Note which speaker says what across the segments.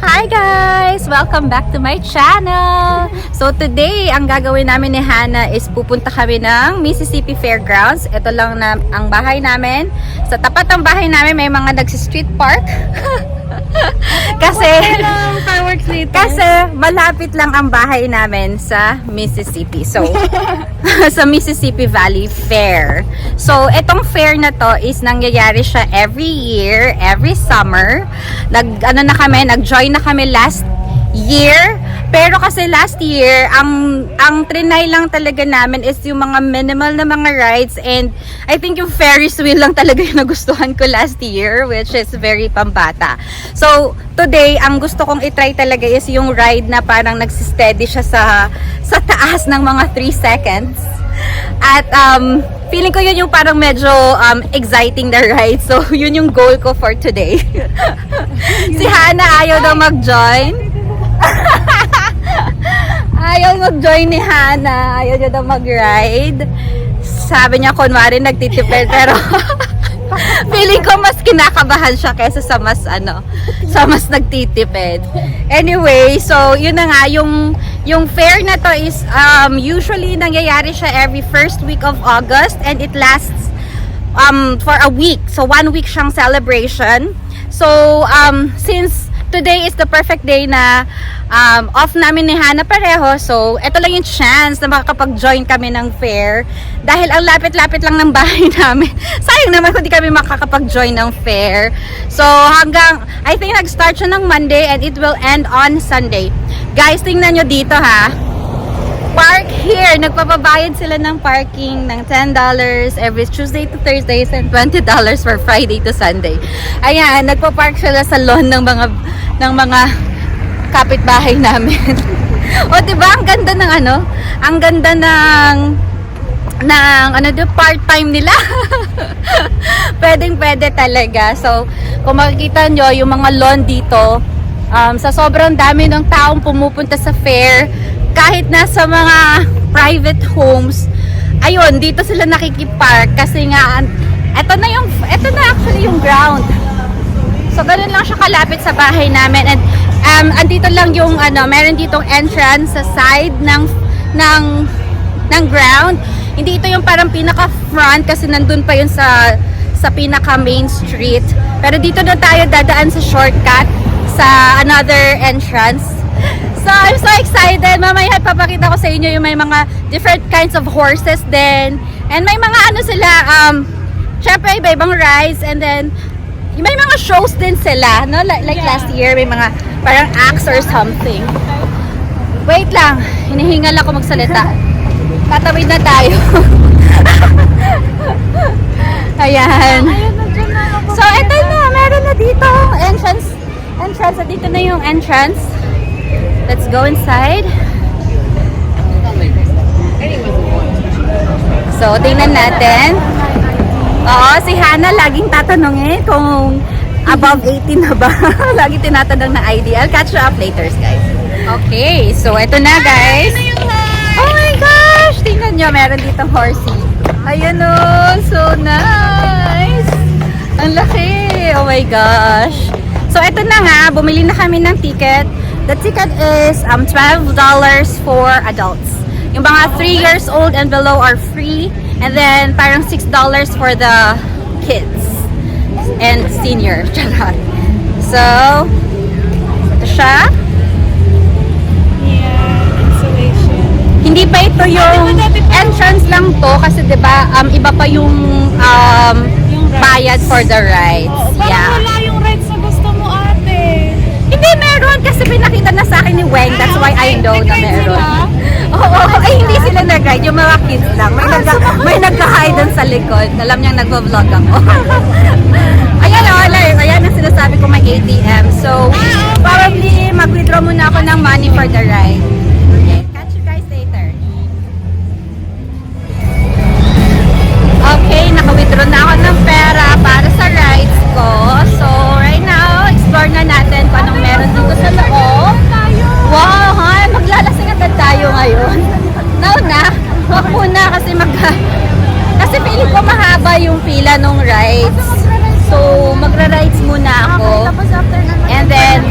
Speaker 1: Hi guys! Welcome back to my channel! So today, ang gagawin namin ni Hannah is pupunta kami ng Mississippi Fairgrounds. Ito lang na ang bahay namin. Sa tapat ng bahay namin may mga nagsi-street park. kasi malapit lang ang bahay namin sa Mississippi. So, sa Mississippi Valley Fair. So, itong fair na to is nangyayari siya every year, every summer. Nag-join na kami last year. Pero kasi last year, ang trinay lang talaga namin is yung mga minimal na mga rides, and I think yung Ferris wheel lang talaga yung nagustuhan ko last year, which is very pambata. So, today, ang gusto kong itry talaga is yung ride na parang nagsisteady siya sa taas ng mga 3 seconds. At feeling ko yun yung parang medyo exciting na ride. So, yun yung goal ko for today. Si Hannah ayaw daw mag-join. Ayaw mag-join ni Hannah. Ayaw niya daw mag-ride. Sabi niya, kunwari nagtitipid. Pero feeling ko mas kinakabahan siya kaysa sa mas nagtitipid. Anyway, so yun na nga, yung fair na to is usually nangyayari siya every first week of August, and it lasts for a week. So 1 week siyang celebration. So since today is the perfect day na off namin ni Hannah pareho. So, ito lang yung chance na makakapag-join kami ng fair. Dahil ang lapit-lapit lang ng bahay namin. Sayang naman kung di kami makakapag-join ng fair. So, I think nag-start siya ng Monday and it will end on Sunday. Guys, tingnan nyo dito ha. Park here. Nagpapabayad sila ng parking ng $10 every Tuesday to Thursdays and $20 for Friday to Sunday. Ayan, nagpa-park sila sa lawn ng mga kapitbahay namin. O diba, ang ganda ng ang ganda ng part-time nila. Pwedeng-pwede talaga. So, kung makikita nyo yung mga lawn dito, sa sobrang dami ng taong pumupunta sa fair, kahit nasa mga private homes, ayun, dito sila nakikipark kasi nga, eto na actually yung ground. So, ganun lang siya kalapit sa bahay namin, and andito lang yung meron ditong entrance sa side ng ground. Hindi ito yung parang pinaka front kasi nandun pa yun sa pinaka main street. Pero dito na tayo dadaan sa shortcut sa another entrance. So, I'm so excited. Mamaya papakita ko sa inyo yung may mga different kinds of horses din. And may mga sila, syempre iba-ibang rides, and then may mga shows din sila, no? Like last year, may mga parang acts or something. Wait lang, hinihingal ako magsalita. Tatawid na tayo. Ayan. So, eto na, meron na dito entrance. Dito na yung entrance. Let's go inside. So, tingnan natin. Oo, si Hannah laging tatanungin kung above 18 na ba. Lagi tinatanong na ID. I'll catch you up later, guys. Okay, so eto na, guys. Oh my gosh! Tingnan nyo, meron ditong horsey. Ayan o, so nice! Ang laki! Oh my gosh! So eto na nga, bumili na kami ng ticket. The ticket is $12 for adults. Yung mga 3 years old and below are free. And then, parang $6 for the kids and senior. So, ito siya.
Speaker 2: Yeah, installation.
Speaker 1: Hindi pa ito yung entrance lang to kasi diba, iba pa yung bayad for the rides.
Speaker 2: Parang wala yung rides na gusto mo, ate.
Speaker 1: Hindi, meron kasi pinakita na sa akin ni Weng. That's why I know na meron. Oo, ay hindi sila nag-ride. Yung mga kids lang. May nagka-hide dun sa likod. Alam niyang nagvo-vlog ako. Ayan o, ayan ang sinasabi ko, may ATM. So, probably mag-withdraw muna ako ng money for the ride. Okay, catch you guys later. Okay, naka-withdraw na ako ng pera para sa rides ko. So, right now, explore na natin kung anong meron dito sa loob. Wow, ha? Maglalasing agad tayo ngayon. Now na, wag muna kasi kasi feeling ko mahaba yung pila nung rides. So, magra-rides muna ako. And then,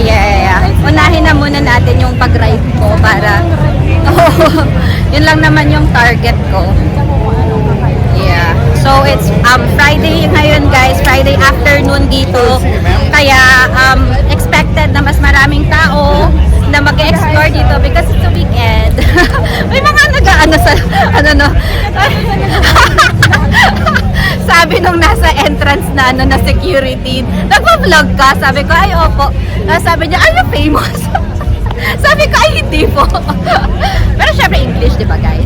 Speaker 1: yes. lang naman yung target ko. Yeah. So it's Friday ngayon guys, Friday afternoon dito. Kaya expected na mas maraming tao na mag-explore dito because it's a weekend. May mga nag-ano sa sabi nung nasa entrance na na security, nagpa-vlog ka? Sabi ko, ay opo. Sabi niya, are you famous? Sabi ko, ay hindi po. Pero syempre English, di ba guys?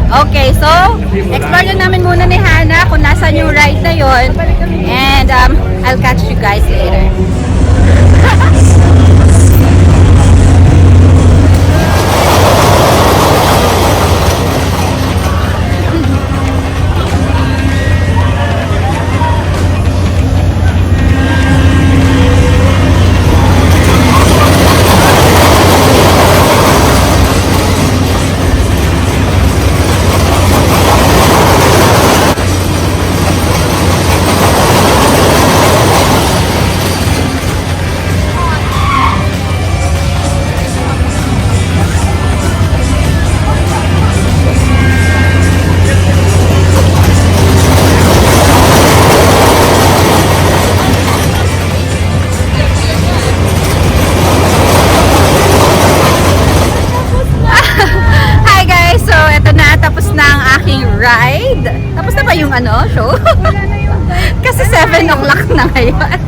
Speaker 1: Okay, so explore na namin muna ni Hannah kung nasan yung ride na yon. And I'll catch you guys later. Ride. Tapos na ba yung show? Kasi 7 o'clock na ngayon.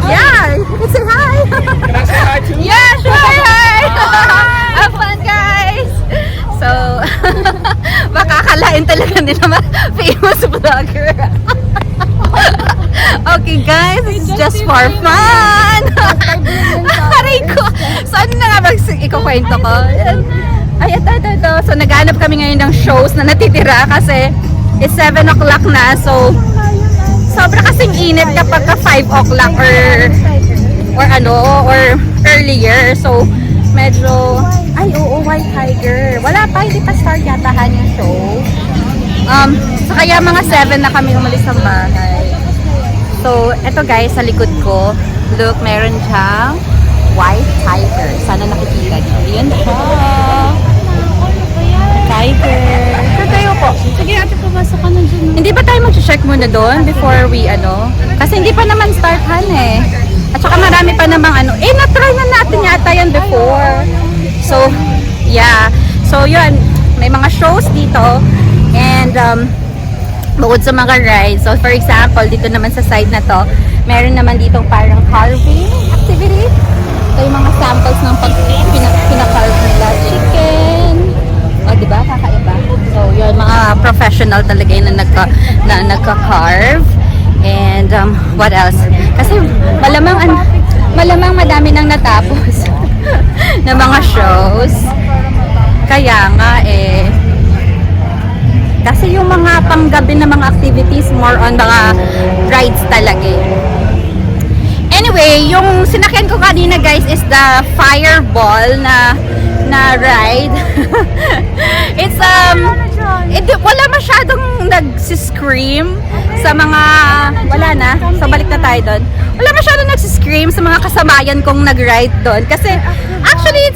Speaker 1: Yeah, say hi.
Speaker 3: Can I say hi too?
Speaker 1: Yeah, sure, hi. Have fun, guys. So, makakalain talaga nila famous vlogger. Okay, guys, it's just for fun. Aray ko. So, ano na nga ba ikukwento ko? Ay, ito. So, naghanap kami ngayon ng shows na natitira kasi it's 7 o'clock na. So, sobra kasing init kapag ka 5 o'clock or earlier. So, medyo, ay, oo, White Tiger. Wala pa, hindi pa start yatahan yung show. So, kaya mga 7 na kami umalis ng bahay. So, eto guys, sa likod ko, look, meron siyang White Tiger. Sana nakikita niyo. Ayan siya. Tiger.
Speaker 2: Tatayo po. Sige, ate, pumasok ka na dyan.
Speaker 1: Hindi ba tayo mag-check muna doon before we Kasi hindi pa naman start eh. At saka marami pa namang na-try na natin yata yan before. So, yeah. So, yun. May mga shows dito. And, bukod sa mga rides. So, for example, dito naman sa side na to, meron naman dito parang carving activity. Ito yung mga samples ng pinakarve nila. Chicken. O, diba? Kakaiba. So, yun, mga professional talaga yun na nagka-carve. And, what else? Kasi, malamang madami nang natapos na mga shows. Kaya nga, kasi yung mga panggabi na mga activities, more on mga rides talaga. Anyway, yung sinakyan ko kanina guys is the fireball na ride. It's wala masyadong nag-scream sa mga so balik na tayo doon. Wala masyadong nag-scream sa mga kasamayan kong nag-ride doon kasi actually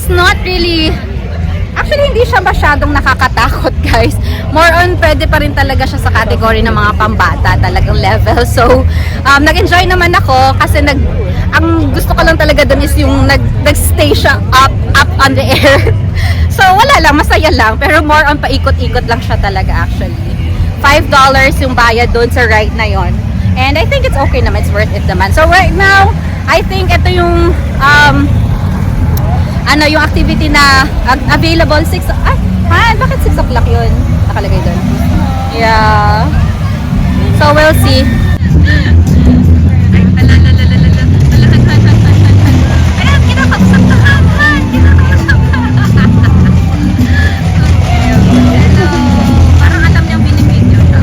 Speaker 1: hindi siya masyadong nakakatakot guys. More on, pwede pa rin talaga siya sa category ng mga pambata talagang level. So, nag-enjoy naman ako kasi ang gusto ko lang talaga dun is yung nag-stay siya up on the air. So, wala lang, masaya lang. Pero more on, paikot-ikot lang siya talaga actually. $5 yung bayad dun sa ride na yon. And I think it's okay naman, it's worth it naman. So, right now, I think ito yung yung activity na available 6 bakit 6 o'clock yun? Nakalagay doon. Yeah. So, we'll see. Ayan, kinakapsak na haman. Hello. Parang alam niyang binibidyo siya.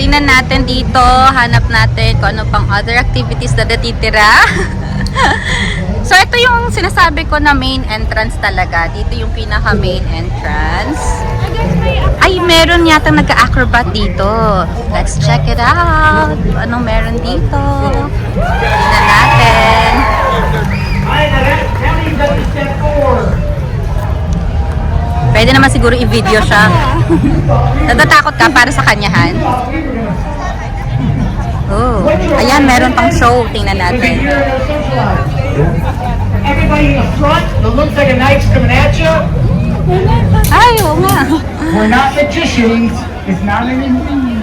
Speaker 1: tingnan natin dito, hanap natin kung ano pang other activities na natitira. So, ito yung sinasabi ko na main entrance talaga. Dito yung pinaka main entrance. Ay, meron yata nagka-acrobat dito. Let's check it out. Anong meron dito? Tingnan natin. Pwede naman siguro i-video siya. Natatakot ka para sa kanyahan? Oh, ayan, meron pang show. Tingnan natin.
Speaker 3: Everybody in the front, it looks like a knife's coming at you.
Speaker 1: Ay, oo nga.
Speaker 3: We're not magicians. It's not an illusion.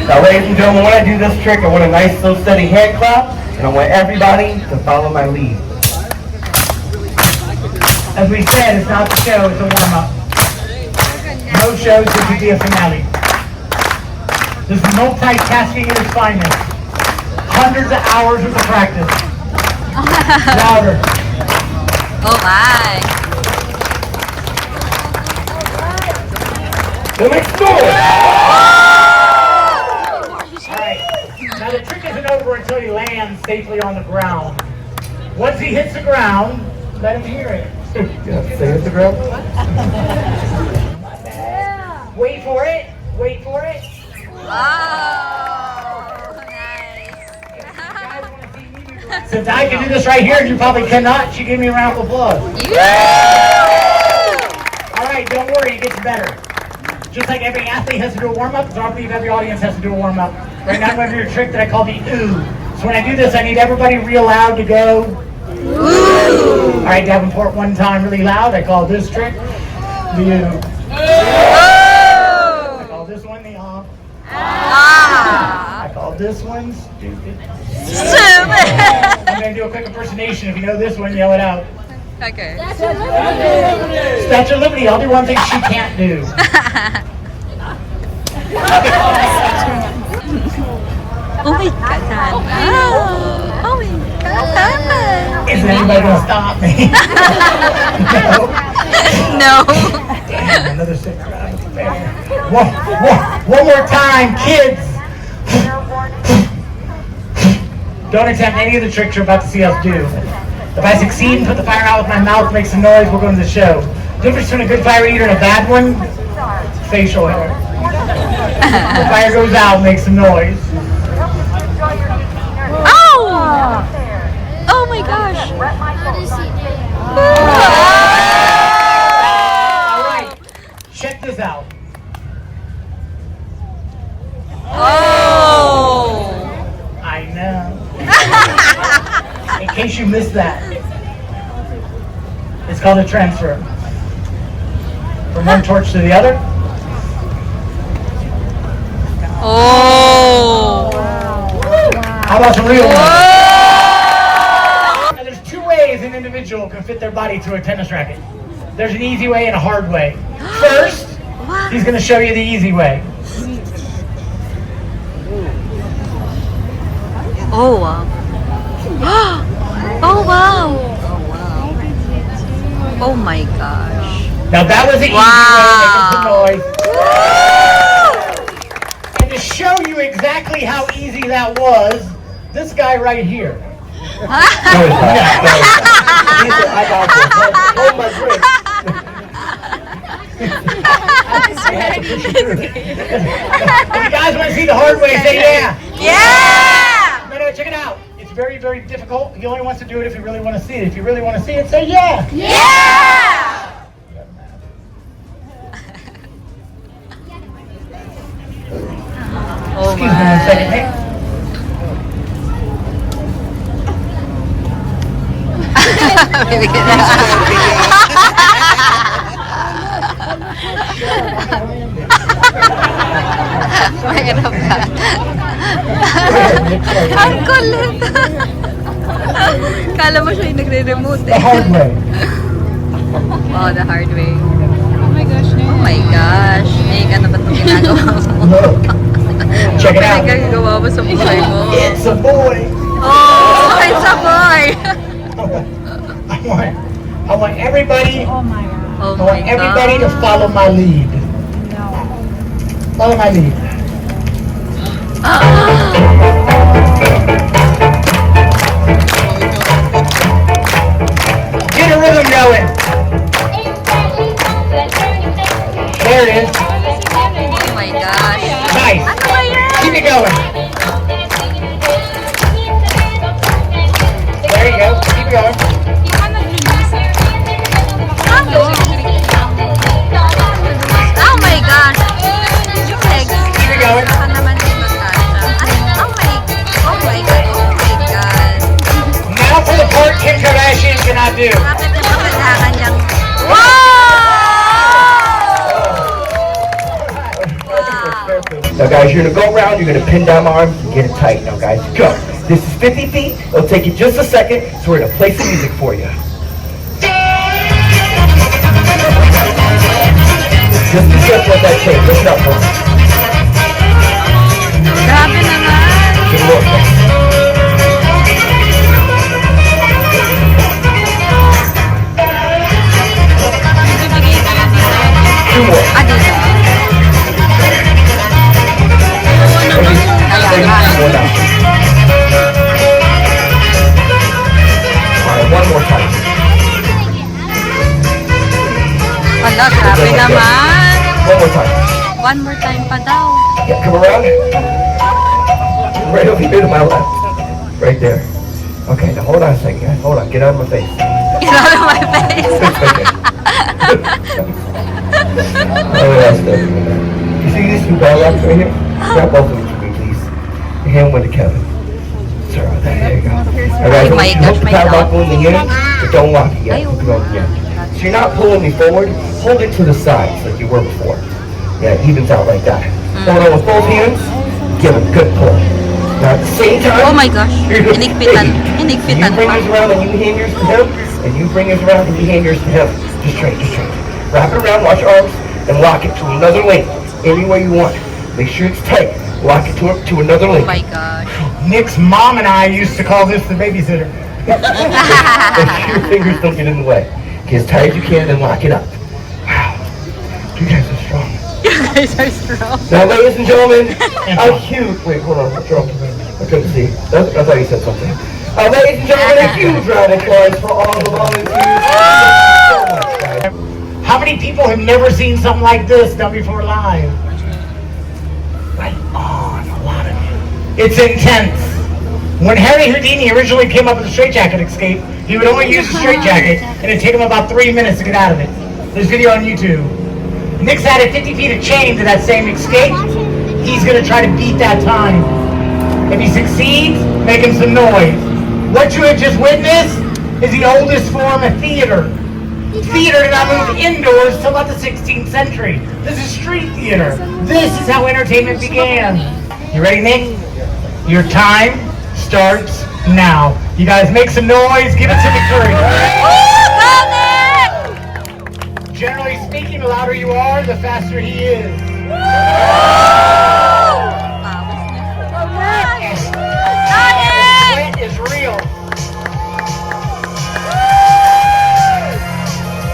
Speaker 4: Now, ladies and gentlemen, when I do this trick, I want a nice, slow, steady hand clap, and I want everybody to follow my lead.
Speaker 3: As we said, it's not the show, it's a warm-up. No shows, this would be a finale. This is multitasking at its finest. Hundreds of hours of practice. Louder.
Speaker 1: Oh my.
Speaker 4: Then make noise!
Speaker 3: Alright, now the trick isn't over until he lands safely on the ground. Once he hits the ground, let him hear it.
Speaker 4: Yeah, say it to ground.
Speaker 3: Wait for it, wait for it.
Speaker 1: Wow. Nice.
Speaker 3: Since I can do this right here and you probably cannot, she gave me a round of applause. Alright, don't worry, it gets better. Just like every athlete has to do a warm-up, so I believe every audience has to do a warm-up. Right now I'm going to do a trick that I call the ooh. So when I do this, I need everybody real loud to go ooh. Alright, Davenport, one time really loud. I call this trick the ooh. I call this one the ah. I call this one stupid. I'm going to do a quick impersonation. If you know this one, yell it out.
Speaker 1: Okay.
Speaker 3: Statue of Liberty. I'll do one thing she can't do.
Speaker 1: Oh my God. Oh my God.
Speaker 3: Is anybody going to stop me?
Speaker 1: No.
Speaker 3: Damn, another sick crowd. One more time, kids. Don't attempt any of the tricks you're about to see us do. If I succeed and put the fire out with my mouth, make some noise, we're going to the show. The difference between a good fire eater and a bad one, facial hair. The fire goes out, make some noise.
Speaker 1: Oh! Oh my gosh.
Speaker 3: All right, check this out.
Speaker 1: Oh!
Speaker 3: I know. In case you missed that, it's called a transfer. From one torch to the other.
Speaker 1: Oh!
Speaker 3: How about some real ones? Now, there's two ways an individual can fit their body to a tennis racket. There's an easy way and a hard way. First, he's going to show you the easy way.
Speaker 1: Oh wow. Oh wow. Oh my gosh.
Speaker 3: Now that was the easy way, making some noise. And to show you exactly how easy that was, this guy right here.
Speaker 4: I got this. Hold my drink.
Speaker 3: If you guys want to see the hard way, say yeah.
Speaker 1: Yeah!
Speaker 3: No, check it out. It's very, very difficult. He only wants to do it if you really want to see it. If you really want to see it, say yeah.
Speaker 1: Yeah! Oh
Speaker 3: Excuse me one second. Hey.
Speaker 1: Mahirap ka. Ang kulit. Kala mo siya yung nagre-remote
Speaker 3: The
Speaker 1: eh.
Speaker 3: hard way.
Speaker 1: Oh, the hard way.
Speaker 2: Oh my gosh,
Speaker 1: Oh my gosh. Eh, ano ba itong ginagawa mo?
Speaker 3: Look. Check it
Speaker 1: Ano
Speaker 3: out.
Speaker 1: ginagawa mo sa buhay mo?
Speaker 3: It's a boy.
Speaker 1: Oh, it's a boy.
Speaker 3: I want everybody.
Speaker 2: Oh my god.
Speaker 1: Oh
Speaker 3: I want
Speaker 1: my
Speaker 3: everybody to
Speaker 1: God.
Speaker 3: follow my lead. Follow my lead. Get a rhythm going. There it is.
Speaker 1: Oh my gosh.
Speaker 3: Nice.
Speaker 1: Ano ba yan?
Speaker 3: Keep it going. There you go. Keep it going.
Speaker 1: Oh my gosh. Yung legs.
Speaker 3: Keep it going.
Speaker 1: Baka naman din magkasya. Oh my God. Oh my God.
Speaker 3: Now for the part Kim Kardashian cannot do.
Speaker 1: Bakit na pagkadakan niyang... Wow!
Speaker 4: Now guys, you're gonna go around, you're gonna pin down my arms and get it tight. Now guys, go. This is 50 feet. It'll take you just a second, so we're gonna play some music for you. Just be careful with that tape. Listen up, folks.
Speaker 1: Grabe naman.
Speaker 4: Good look. Two more.
Speaker 1: Ah, dito.
Speaker 4: One down. All right, one more time.
Speaker 1: Wala, grabe naman.
Speaker 4: One more time.
Speaker 1: One more time pa daw.
Speaker 4: Yeah, come around. Right over here to my left. Right there. Okay, now hold on a second, guys. Hold on. Get out of my face.
Speaker 1: Get out of my face.
Speaker 4: Oh, that's good. You see these two ball locks right here? Grab both of them for me, please. Your hand went to Kevin. Sorry about that. There you go. All right,
Speaker 1: Oh my
Speaker 4: you
Speaker 1: gosh,
Speaker 4: hook the
Speaker 1: my
Speaker 4: power
Speaker 1: dog.
Speaker 4: lock in the end, but don't lock it yet.
Speaker 1: Ay,
Speaker 4: Hook it on the end. So you're not pulling me forward. Hold it to the sides like you were before. Yeah, it evens out like that. Hold on with both hands. Give it a good pull. Now at the same time.
Speaker 1: Oh my gosh.
Speaker 4: you're gonna-
Speaker 1: Hinigpitan.
Speaker 4: You
Speaker 1: Hinigpitan
Speaker 4: bring
Speaker 1: pa.
Speaker 4: yours around and you hand yours to him, and you bring yours around and you hand yours to him. Just straight, just straight. Wrap it around, watch your arms, and lock it to another link, any way you want. Make sure it's tight. Lock it to another
Speaker 1: Oh
Speaker 4: link.
Speaker 1: my gosh.
Speaker 3: Nick's mom and I used to call this the babysitter.
Speaker 4: Make sure your fingers don't get in the way. Get as tight as you can and lock it up. Wow. You guys are strong.
Speaker 1: You guys are strong.
Speaker 4: Now, ladies and gentlemen, a huge... Wait, hold on. What's wrong? I couldn't see. I thought you said something. Ladies and gentlemen, a huge round of applause for all the volunteers. Thank you so much, guys.
Speaker 3: How many people have never seen something like this done before live? Right on, a lot of you. It's intense. When Harry Houdini originally came up with the straitjacket escape, he would only use a straitjacket, and it'd take him about 3 minutes to get out of it. There's video on YouTube. Nick's added 50 feet of chain to that same escape. He's gonna try to beat that time. If he succeeds, make him some noise. What you have just witnessed is the oldest form of theater. Theater did not move indoors until about the 16th century. This is street theater. This is how entertainment began. You ready, Nick? Your time starts now. You guys make some noise, give it some encouragement. Generally speaking, the louder you are, the faster he is. Sweat is real.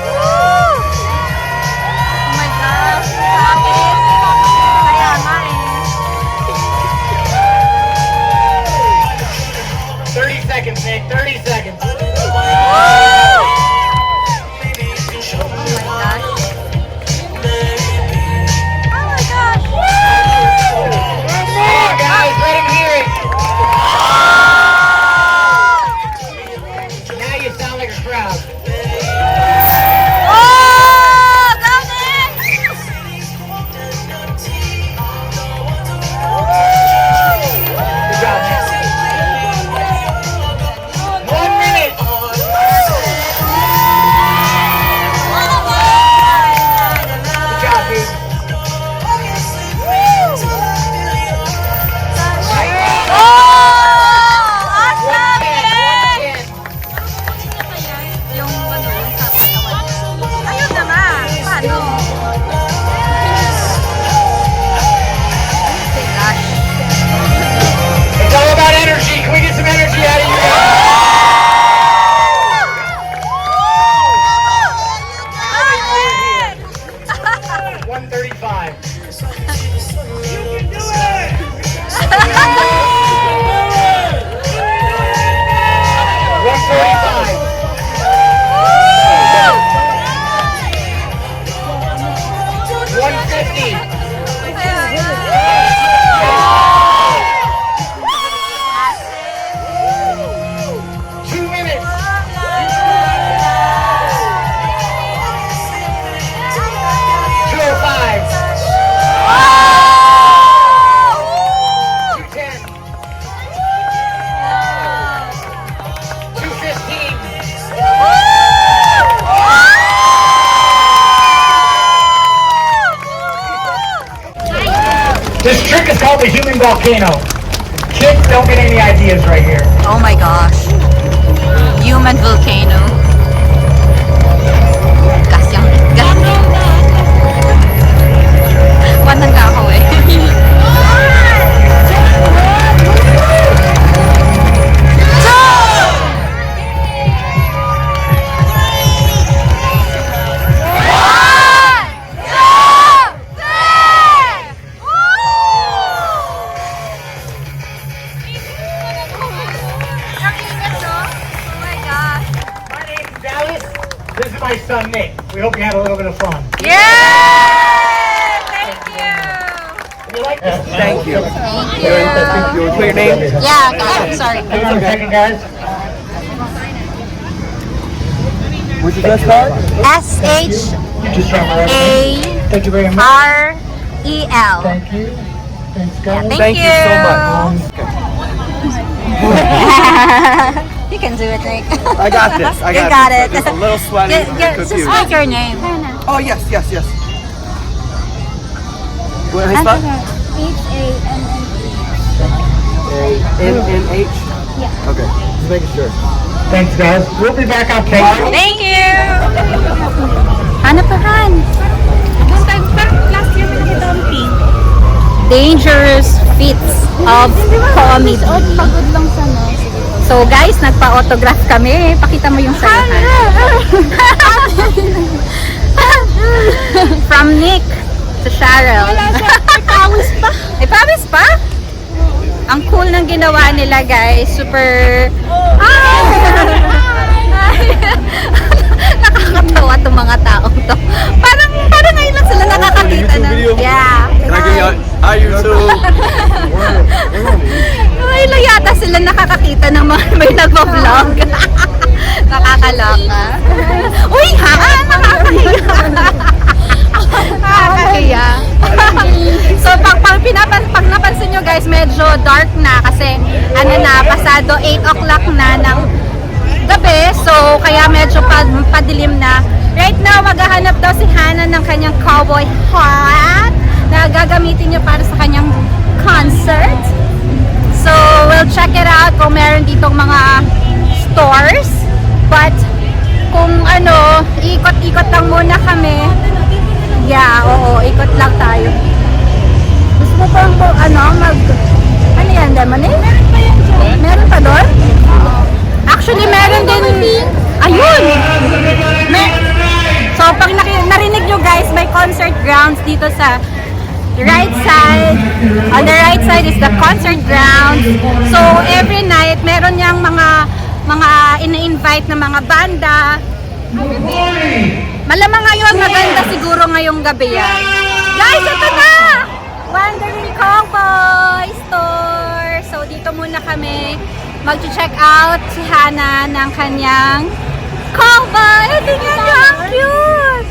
Speaker 1: Oh my gosh. Kaya nga eh.
Speaker 3: 30 seconds, Nick. 30 seconds.
Speaker 1: Oh my gosh. Oh my gosh.
Speaker 3: call the human volcano. Kids don't get any ideas right here.
Speaker 1: Oh my gosh. Human volcano. Gas yung gas. Wanang ka ako eh.
Speaker 3: My name's Dallas. This is my son Nick. We hope you had a little bit of fun.
Speaker 1: Yeah! Thank you!
Speaker 3: You like this?
Speaker 4: Thank you.
Speaker 1: Thank you.
Speaker 4: What's your name?
Speaker 1: Yeah, okay. Sorry.
Speaker 3: Hang on a second, guys.
Speaker 4: What's your best card?
Speaker 1: S-H-A-R-E-L.
Speaker 3: You just dropped my resume. Thank you very much. Thank you. Thanks, guys.
Speaker 1: Thank you
Speaker 4: so much.
Speaker 1: You can do it, Nick.
Speaker 4: I got this. I
Speaker 1: You
Speaker 4: got,
Speaker 1: got
Speaker 4: this.
Speaker 1: it.
Speaker 4: Just a little sweaty.
Speaker 1: Just
Speaker 4: confused.
Speaker 1: write your name.
Speaker 4: Oh yes. What how you spell? A-N-N-H? Yeah. Okay. Just making sure.
Speaker 3: Thanks, guys. We'll be back on tomorrow.
Speaker 1: Thank you! Hanap pa, Han.
Speaker 2: Last year pinakita ang pink.
Speaker 1: Dangerous feats of comedy.
Speaker 2: Pagod lang sa no.
Speaker 1: So guys, nagpa-autograph kami. Pakita mo yung sayo. From Nick to Cheryl.
Speaker 2: May pawis pa.
Speaker 1: May pawis pa? Ang cool ng ginawa nila guys. Super... Nakakatawa itong mga taong to. Parang ngayon lang sila nakakakita na. Yeah.
Speaker 4: Can I get you on YouTube?
Speaker 1: Ngayon lang yata sila nakakakita ng mga may nagpa-vlog. Nakakaloka. Uy ha! Nakakahiya. Nakakahiya. So pag napansin nyo guys, medyo dark na kasi ano na, pasado 8 o'clock na ng gabi. So kaya medyo padilim na. Right now, maghahanap daw si Hannah ng kanyang cowboy hat na gagamitin niya para sa kanyang concert. So, we'll check it out kung meron ditong mga stores. But, kung ano, ikot-ikot lang muna kami. Yeah, oo, ikot lang tayo. Gusto mo pa ano yan, lemonade? Meron pa doon? Actually, meron din. Ayun! So, pag narinig nyo guys, may concert grounds dito sa right side. On the right side is the concert grounds. So, every night, meron niyang mga ina-invite na mga banda. Malamang ngayon, maganda siguro ngayong gabi yan. Guys, ito na! Wandering Cowboy Store! So, dito muna kami mag-check out si Hannah ng kanyang cowboy! Tingnan nyo, ang cute!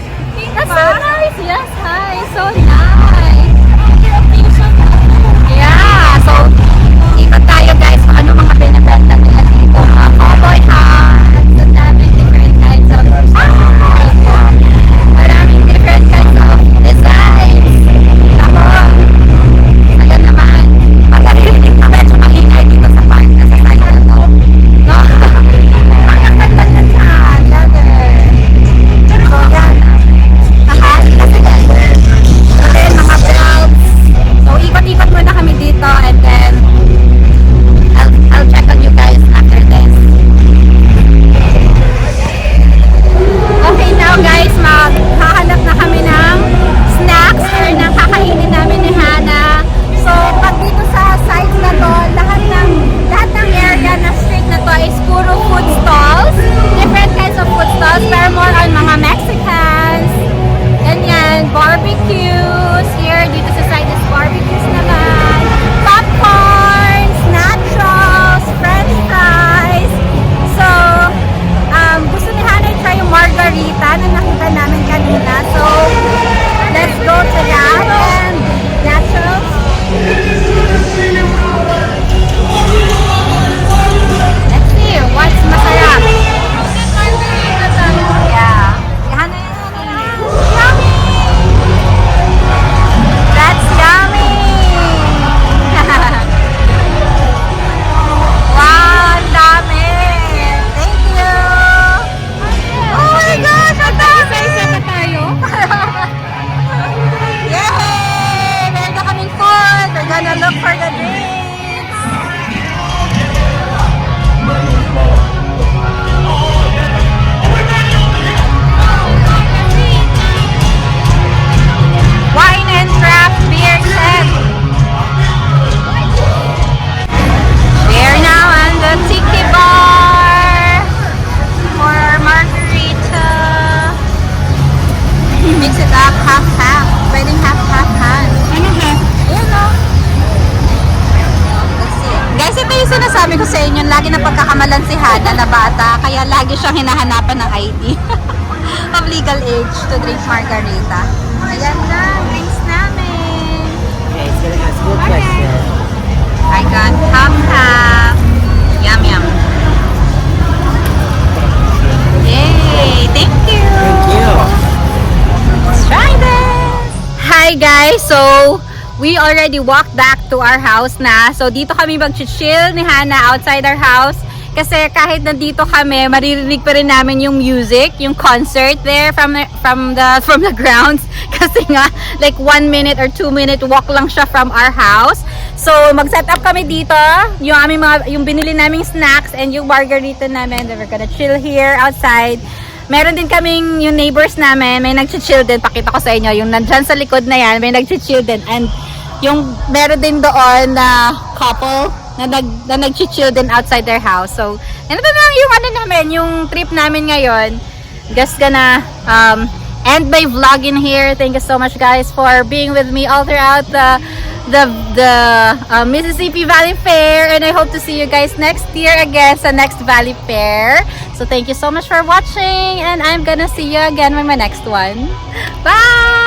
Speaker 1: That's so nice! Yes, hi! So nice! Yeah! So, ikot tayo guys kung ano mga binibenta nila dito. Mga cowboy hats! Ang daming different kinds of maraming different kinds of designs. Ako! Ayan naman! Magarinig na medyo maingay dito sa park na sa side na to. No? Ang ganda na dyan! Leather! So, yan. Kahali kasi leather. So, then, mga belts. So, ikot-ikot muna kami dito and then I'll check on you guys after this. nakakamalan si Hana na bata, kaya lagi siyang hinahanapan ng ID of legal age to drink margarita. Ayan na, drinks namin.
Speaker 5: Okay, it's gonna ask you a question.
Speaker 1: I got half. Yum, yum. Yay! Thank you!
Speaker 5: Thank you.
Speaker 1: Let's try this! Hi guys! So, we already walked back to our house na. So, dito kami mag-chill ni Hana outside our house. Kasi kahit nandito kami, maririnig pa rin namin yung music, yung concert there from the grounds. Kasi nga, like 1 minute or 2 minute walk lang siya from our house. So, mag-set up kami dito. Yung binili naming snacks and yung margarita namin. Then we're gonna chill here outside. Meron din kaming yung neighbors namin, may nag-chill din. Pakita ko sa inyo, yung nandyan sa likod na yan, may nag-chill din. And yung meron din doon na couple na nag-chill din outside their house. So, ito na yung ano namin, yung trip namin ngayon. Just gonna end my vlog in here. Thank you so much guys for being with me all throughout the Mississippi Valley Fair, and I hope to see you guys next year again sa next Valley Fair. So thank you so much for watching, and I'm gonna see you again with my next one. Bye!